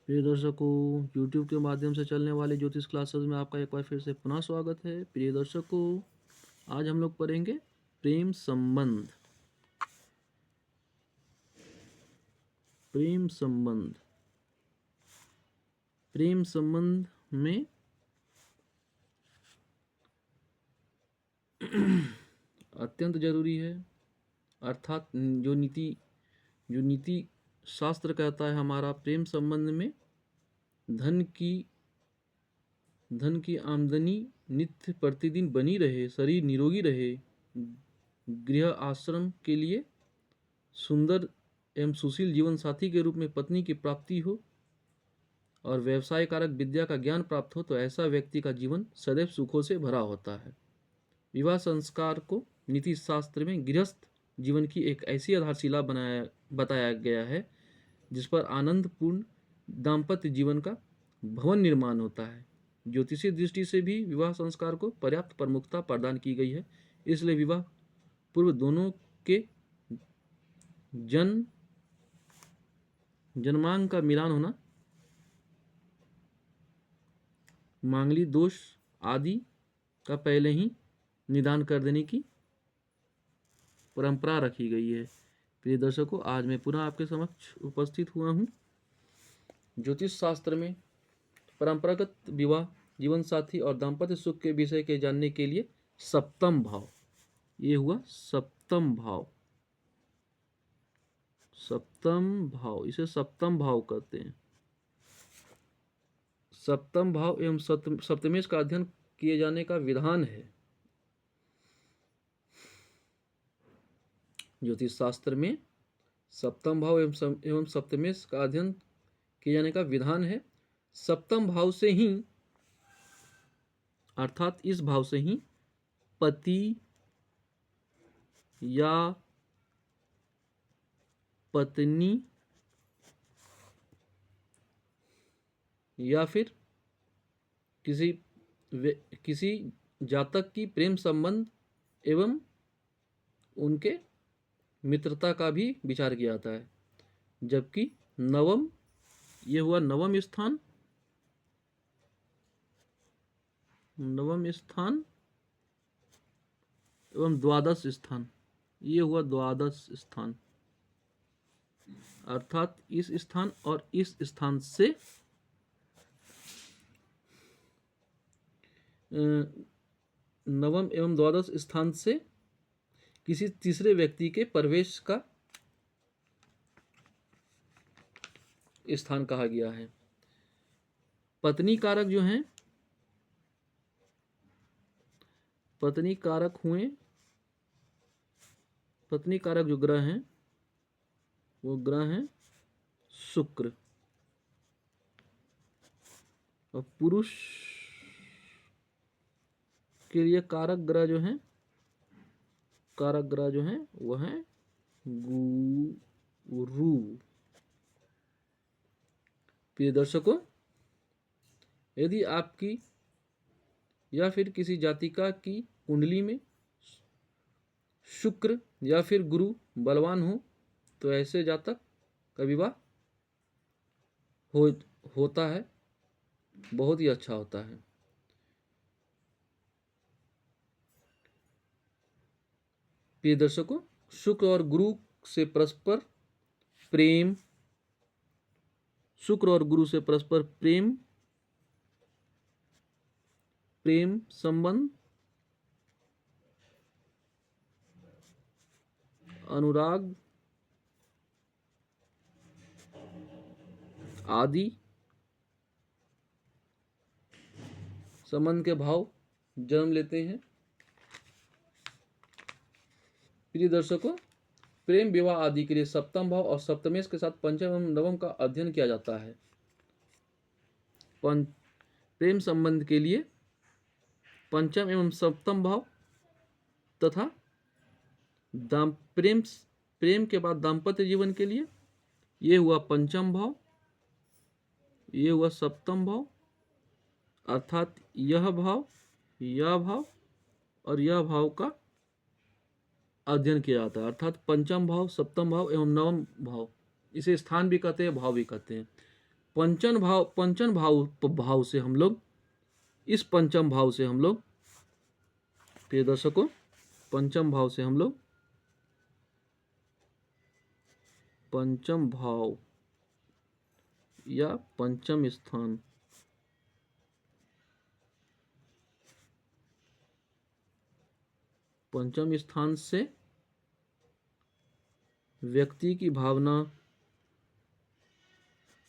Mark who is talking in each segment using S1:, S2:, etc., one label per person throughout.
S1: प्रिय दर्शकों, YouTube के माध्यम से चलने वाले ज्योतिष क्लासेस में आपका एक बार फिर से पुनः स्वागत है। प्रिय दर्शकों, आज हम लोग पढ़ेंगे प्रेम संबंध। प्रेम संबंध प्रेम संबंध में अत्यंत जरूरी है, अर्थात जो नीति शास्त्र कहता है, हमारा प्रेम संबंध में धन की आमदनी नित्य प्रतिदिन बनी रहे, शरीर निरोगी रहे, गृह आश्रम के लिए सुंदर एवं सुशील जीवन साथी के रूप में पत्नी की प्राप्ति हो और व्यवसाय कारक विद्या का ज्ञान प्राप्त हो, तो ऐसा व्यक्ति का जीवन सदैव सुखों से भरा होता है। विवाह संस्कार को नीति शास्त्र में गृहस्थ जीवन की एक ऐसी आधारशिला बताया गया है जिस पर आनंदपूर्ण दाम्पत्य जीवन का भवन निर्माण होता है। ज्योतिषीय दृष्टि से भी विवाह संस्कार को पर्याप्त प्रमुखता प्रदान की गई है। इसलिए विवाह पूर्व दोनों के जन्मांग का मिलान होना, मांगलिक दोष आदि का पहले ही निदान कर देने की परंपरा रखी गई है। प्रिय दर्शकों, आज मैं पुनः आपके समक्ष उपस्थित हुआ हूँ ज्योतिष शास्त्र में परंपरागत विवाह, जीवन साथी और दाम्पत्य सुख के विषय के जानने के लिए सप्तम भाव, ये हुआ सप्तम भाव। सप्तम भाव, इसे सप्तम भाव कहते हैं। सप्तम भाव एवं सप्तमेश का अध्ययन किए जाने का विधान है। ज्योतिष शास्त्र में सप्तम भाव एवं सप्तमेश का अध्ययन किए जाने का विधान है। सप्तम भाव से ही, अर्थात इस भाव से ही पति या पत्नी या फिर किसी जातक की प्रेम संबंध एवं उनके मित्रता का भी विचार किया जाता है। जबकि नवम, ये हुआ नवम स्थान एवं द्वादश स्थान, ये हुआ द्वादश स्थान। अर्थात इस स्थान और इस स्थान से नवम एवं द्वादश स्थान से किसी तीसरे व्यक्ति के प्रवेश का स्थान कहा गया है। पत्नी कारक जो हैं, पत्नी कारक जो ग्रह हैं वो ग्रह हैं शुक्र, और पुरुष के लिए कारक ग्रह जो हैं वह हैं गुरु। प्रिय दर्शकों, यदि आपकी या फिर किसी जातिका की कुंडली में शुक्र या फिर गुरु बलवान हो, तो ऐसे जातक का विवाह होता है, बहुत ही अच्छा होता है। प्रिय दर्शकों, शुक्र और गुरु से परस्पर प्रेम संबंध, अनुराग आदि संबंध के भाव जन्म लेते हैं। प्रिय दर्शकों, प्रेम विवाह आदि के लिए सप्तम भाव और सप्तमेश के साथ पंचम एवं नवम का अध्ययन किया जाता है। प्रेम संबंध के लिए पंचम एवं सप्तम भाव तथा प्रेम के बाद दाम्पत्य जीवन के लिए ये हुआ पंचम भाव, ये हुआ सप्तम भाव, अर्थात यह भाव और यह भाव का अध्ययन किया जाता है। अर्थात पंचम भाव, सप्तम भाव एवं नवम भाव, इसे स्थान भी कहते हैं, भाव भी कहते हैं। पंचम भाव से हम लोग, इस पंचम भाव से हम लोग, प्रिय दर्शकों, पंचम भाव से हम लोग पंचम भाव या पंचम स्थान, पंचम स्थान से व्यक्ति की भावना,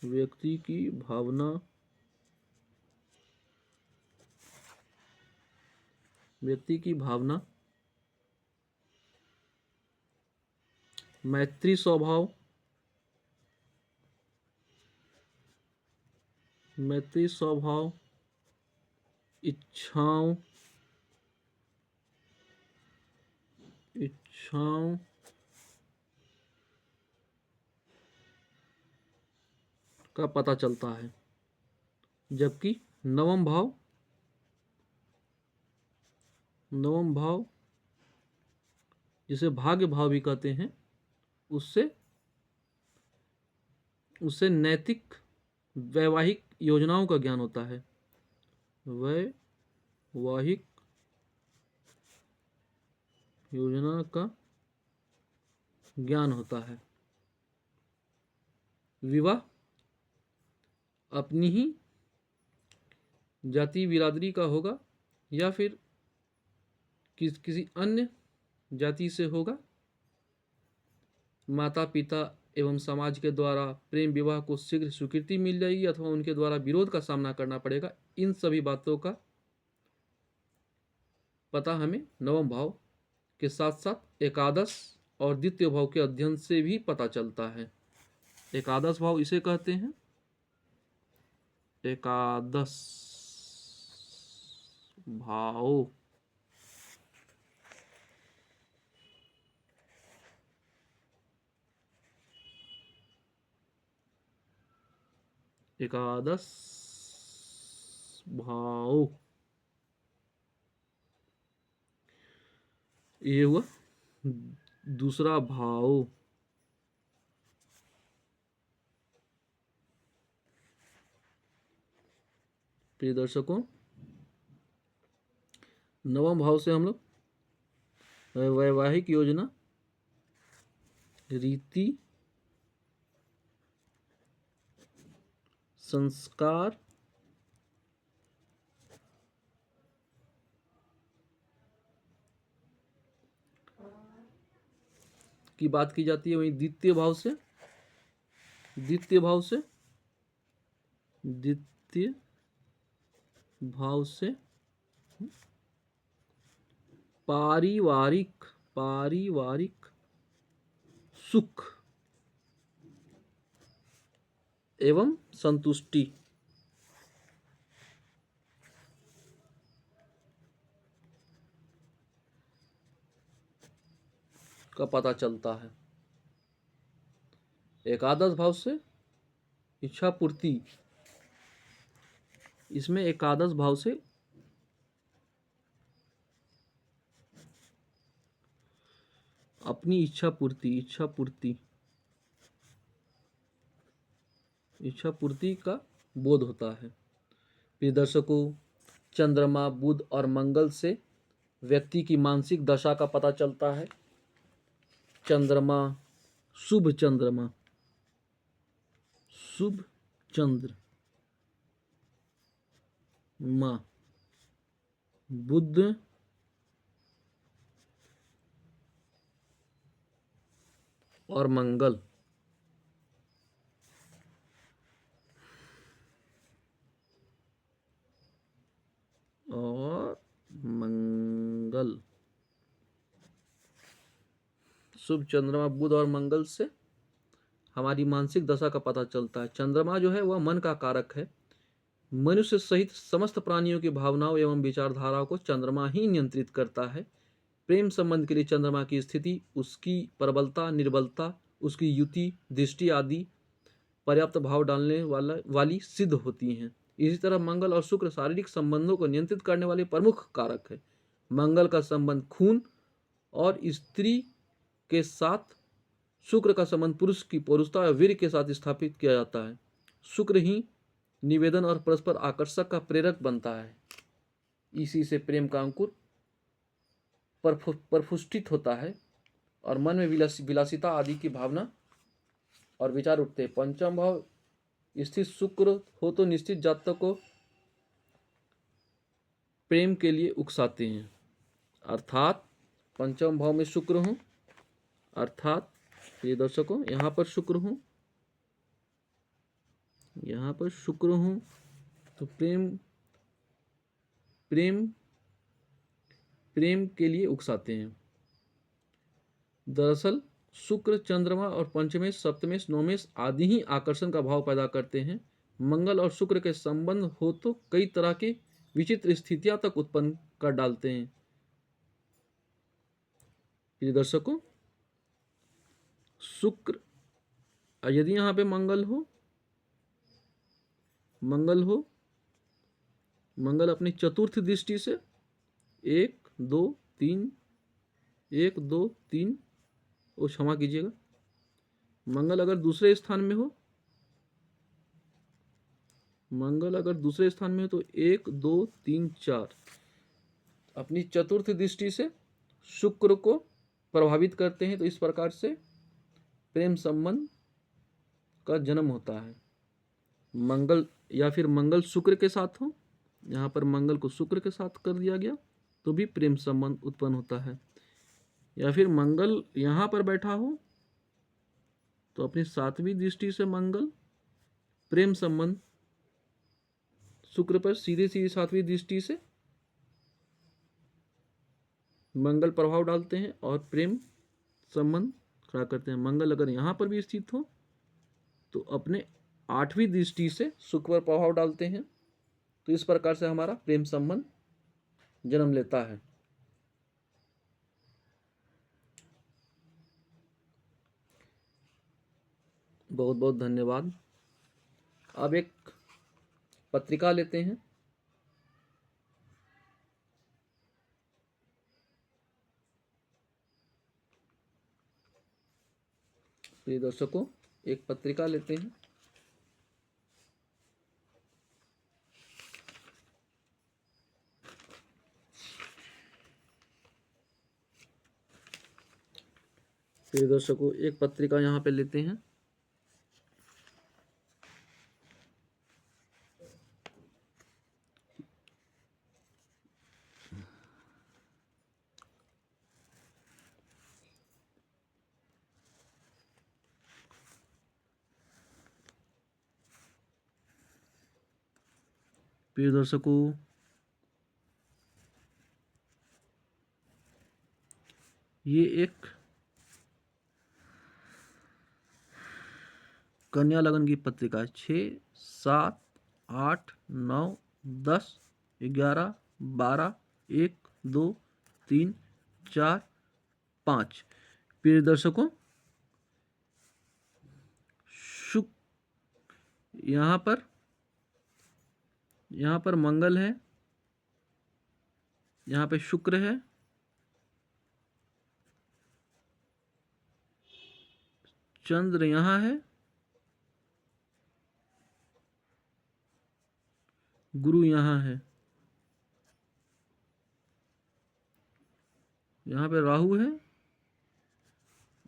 S1: व्यक्ति की भावना, व्यक्ति की भावना, मैत्री स्वभाव, मैत्री स्वभाव, इच्छाओं, इच्छाओं का पता चलता है। जबकि नवम भाव, नवम भाव जिसे भाग्य भाव भी कहते हैं, उससे उससे नैतिक वैवाहिक योजनाओं का ज्ञान होता है। वैवाहिक योजना का ज्ञान होता है। विवाह अपनी ही जाति बिरादरी का होगा या फिर किसी अन्य जाति से होगा। माता पिता एवं समाज के द्वारा प्रेम विवाह को शीघ्र स्वीकृति मिल जाएगी अथवा उनके द्वारा विरोध का सामना करना पड़ेगा। इन सभी बातों का पता हमें नवम भाव के साथ साथ एकादश और द्वितीय भाव के अध्ययन से भी पता चलता है। एकादश भाव इसे कहते हैं, एकादश भाव, एकादश भाव, ये हुआ दूसरा भाव। प्रिय दर्शकों, नवम भाव से हम लोग वैवाहिक योजना, रीति, संस्कार, की बात की जाती है। वहीं द्वितीय भाव से, द्वितीय भाव से, द्वितीय भाव से पारिवारिक, पारिवारिक सुख एवं संतुष्टि का पता चलता है। एकादश भाव से इच्छा पूर्ति, इसमें एकादश भाव से अपनी इच्छा पूर्ति, इच्छा पूर्ति, इच्छा पूर्ति का बोध होता है। प्रिय दर्शकों, चंद्रमा, बुध और मंगल से व्यक्ति की मानसिक दशा का पता चलता है। चंद्रमा, शुभ चंद्रमा, शुभ चंद्र माँ, बुध और मंगल, और मंगल, शुभ चंद्रमा, बुध और मंगल से हमारी मानसिक दशा का पता चलता है। चंद्रमा जो है वह मन का कारक है। मनुष्य सहित समस्त प्राणियों की भावनाओं एवं विचारधाराओं को चंद्रमा ही नियंत्रित करता है। प्रेम संबंध के लिए चंद्रमा की स्थिति, उसकी प्रबलता, निर्बलता, उसकी युति, दृष्टि आदि पर्याप्त भाव डालने वाली सिद्ध होती हैं। इसी तरह मंगल और शुक्र शारीरिक संबंधों को नियंत्रित करने वाले प्रमुख कारक है। मंगल का संबंध खून और स्त्री के साथ, शुक्र का संबंध पुरुष की पौरुषता और वीर्य के साथ स्थापित किया जाता है। शुक्र ही निवेदन और परस्पर आकर्षक का प्रेरक बनता है। इसी से प्रेम का अंकुर प्रफुष्टित होता है और मन में विलासिता आदि की भावना और विचार उठते हैं। पंचम भाव स्थित शुक्र हो तो निश्चित जातक को प्रेम के लिए उकसाते हैं। अर्थात पंचम भाव में शुक्र हो, अर्थात प्रिय दर्शकों यहाँ पर शुक्र हो, यहाँ पर शुक्र हो तो प्रेम प्रेम प्रेम के लिए उकसाते हैं। दरअसल शुक्र चंद्रमा और पंचमेश सप्तमेश नवमेश आदि ही आकर्षण का भाव पैदा करते हैं। मंगल और शुक्र के संबंध हो तो कई तरह के विचित्र स्थितियां तक उत्पन्न कर डालते हैं। प्रिय दर्शकों, शुक्र यदि यहाँ पे मंगल हो, मंगल अपनी चतुर्थ दृष्टि से 1 2 3 1 2 3 वो क्षमा कीजिएगा, मंगल अगर दूसरे स्थान में हो, मंगल अगर दूसरे स्थान में हो तो 1 2 3 4 अपनी चतुर्थ दृष्टि से शुक्र को प्रभावित करते हैं। तो इस प्रकार से प्रेम संबंध का जन्म होता है। मंगल या फिर मंगल शुक्र के साथ हो, यहाँ पर मंगल को शुक्र के साथ कर दिया गया तो भी प्रेम संबंध उत्पन्न होता है। या फिर मंगल यहाँ पर बैठा हो तो अपनी सातवीं दृष्टि से मंगल प्रेम संबंध शुक्र पर सीधे सीधे सातवीं दृष्टि से मंगल प्रभाव डालते हैं और प्रेम संबंध खड़ा करते हैं। मंगल अगर यहाँ पर भी स्थित हो तो अपने आठवीं दृष्टि से शुक्र पर प्रभाव डालते हैं। तो इस प्रकार से हमारा प्रेम संबंध जन्म लेता है। बहुत बहुत धन्यवाद। अब एक पत्रिका लेते हैं। प्रिय दर्शकों, एक पत्रिका लेते हैं। प्रिय दर्शकों, एक पत्रिका यहाँ पे लेते हैं। प्रिय दर्शकों, ये एक कन्या लगन की पत्रिका है। 6 7 8 9 10 11 12 1 2 3 4 5। प्रिय दर्शकों, यहाँ पर मंगल है, यहाँ पे शुक्र है, चंद्र यहाँ है, गुरु यहाँ है, यहाँ पे राहु है,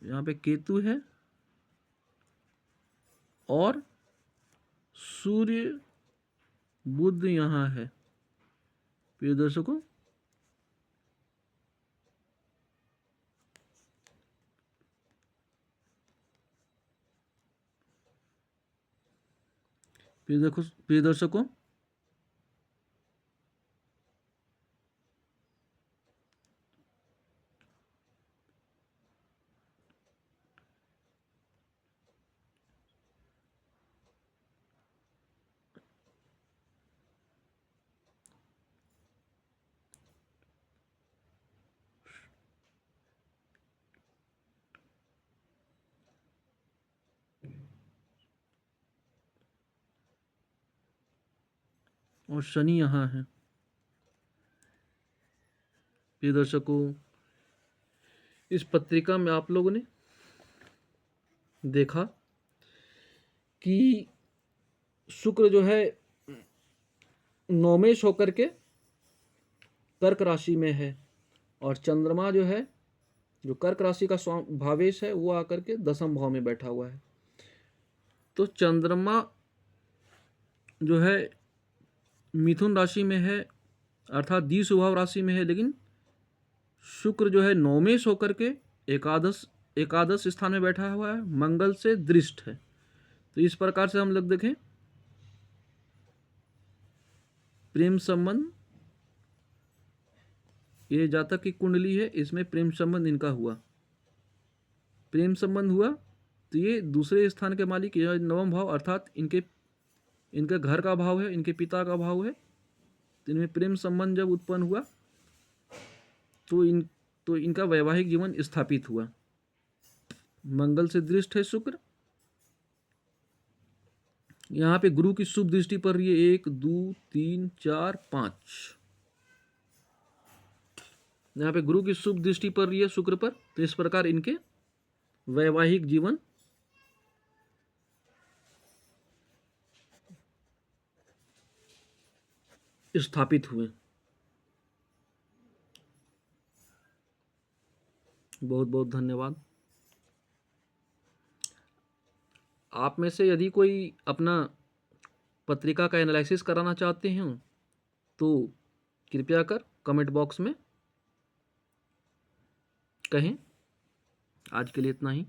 S1: यहाँ पे केतु है और सूर्य बुध यहाँ है। प्रिय दर्शकों, प्रिय दर्शकों, और शनि यहाँ है। प्रिय दर्शकों, इस पत्रिका में आप लोगों ने देखा कि शुक्र जो है नौमेश होकर के कर्क राशि में है, और चंद्रमा जो है, जो कर्क राशि का भावेश है, वो आकर के दसम भाव में बैठा हुआ है। तो चंद्रमा जो है मिथुन राशि में है, अर्थात द्विस्वभाव राशि में है, लेकिन शुक्र जो है नौमेश होकर के एकादश स्थान में बैठा हुआ है, मंगल से दृष्ट है। तो इस प्रकार से हम लोग देखें, प्रेम संबंध, ये जातक की कुंडली है, इसमें प्रेम संबंध इनका हुआ, प्रेम संबंध हुआ, तो ये दूसरे स्थान के मालिक, यह नवम भाव अर्थात इनके घर का भाव है, इनके पिता का भाव है। तो इनमें प्रेम संबंध जब उत्पन्न हुआ तो इनका वैवाहिक जीवन स्थापित हुआ। मंगल से दृष्ट है शुक्र, यहाँ पे गुरु की शुभ दृष्टि पड़ रही है, 1 2 3 4 5, यहाँ पे गुरु की शुभ दृष्टि पड़ रही है शुक्र पर। तो इस प्रकार इनके वैवाहिक जीवन स्थापित हुए। बहुत बहुत धन्यवाद। आप में से यदि कोई अपना पत्रिका का एनालिसिस कराना चाहते हैं तो कृपया कर कमेंट बॉक्स में कहें। आज के लिए इतना ही।